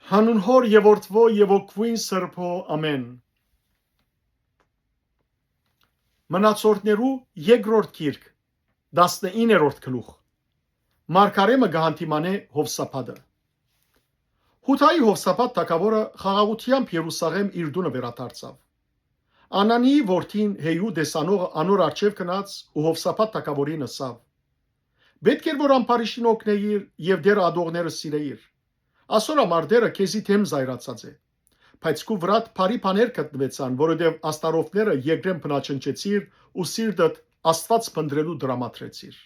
Հանուն Հոր եւ Որդվո եւ Օգվույն Սրբո ամեն։ Մնացորդներու երկրորդ գիրք 19-րդ գլուխ։ Մարգարեմը գահանտիմանե Հովսափադը։ Հութայի Հովսափատ թագավորը խաղաղությամբ Երուսաղեմ իր դունը վերադարձավ։ Անանիի որդին Հեյու դեսանողը անոր արչև գնաց ու Հովսափատ թագավորին ասավ. Պետք էր որ ամբարիշտին օգնեիր եւ դեր ադողները սիրեիր։ Ասոր ամարտերը քեզի թեմ զայրացած է։ Բայց քու վրատ բարի բաներ գտնվեցան, որովհետև աստարովները երկրեն բնաչնչեցիր ու սիրտդ Աստված փնտրելու դրամատրեցիր։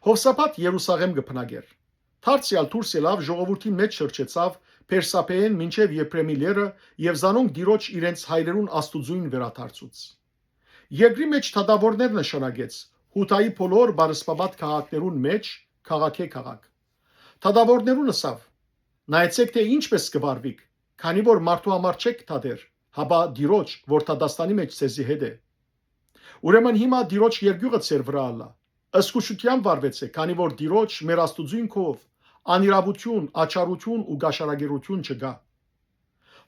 Հովսափատ Երուսաղեմ գփնագեր։ Թարցիալ դուրս ելավ ժողովրդի մեջ շրջեցավ Պերսապեեն մինչև Եփրեմիլերը եւ զանոնք դիրոջ իրենց հայրերուն աստուծույն վերադարձուց։ Երկրի մեջ թադավորներ նշանակեց Հութայի բոլոր բարսպաբատ քաղաքներուն մեջ քաղաքի քաղաք։ Թադավորներուն ասավ. Նայեցեք թե ինչպես կվարվիք, քանի որ մարդու համար չեք թադեր, հաբա դիրոջ, որ Թադաստանի մեջ ցեզի հետ է։ Ուրեմն հիմա դիրոջ երկյուղը ծեր վրա ալա։ Ըսկուշությամբ վարվեցեք, քանի որ դիրոջ մեր աստուծույն քով անիրավություն, աչարություն ու գաշարագերություն չգա։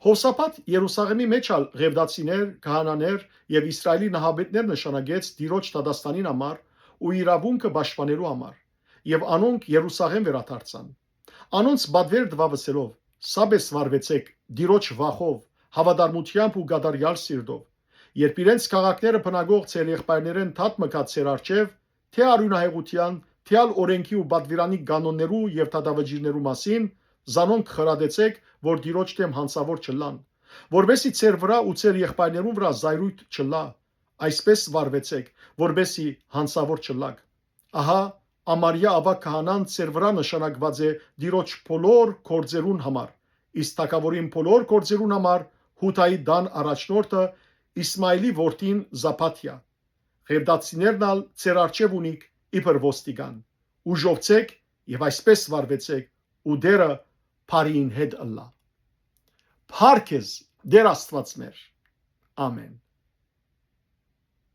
Հովսափատ Երուսաղեմի մեջ ալ ղևդացիներ, քահանաներ եւ Իսրայելի նահաբետներ նշանակեց դիրոջ Թադաստանին համար ու իրավունքը պաշտպանելու համար, եւ անոնք Երուսաղեմ վերադարձան։ Անոնց բադվեր դվավսելով, սաբես վարվեցեք դիրոջ վախով, հավատարմությամբ ու գադարյալ սիրտով, երբ իրենց քաղաքները բնագող ծեր եղբայրներեն թատ մկած ծեր արչև, թե արյունահեղության, թե ալ օրենքի ու բադվիրանի կանոններու եւ թադավճիրներու մասին, զանոնք խրադեցեք, որ դիրոջ դեմ հանցավոր չլան, որբեսի ծեր վրա ու ծեր եղբայրներուն վրա զայրույթ չլա, այսպես վարվեցեք, որբեսի հանցավոր չլաք։ Ահա Ամարյա ավակ քահանան ծեր վրա նշանակված է դիրոջ բոլոր գործերուն համար, իսկ թագավորին բոլոր գործերուն համար Հութայի դան առաջնորդը Իսմայելի որդին Զափաթիա։ Ղևդացիներն ալ ծեր արչև ունիք իբր ոստիգան։ Ուժովցեք եւ այսպես վարվեցեք ու դերը բարին հետ ըլլա։ Փառքեզ Դեր Աստված մեր։ Ամեն։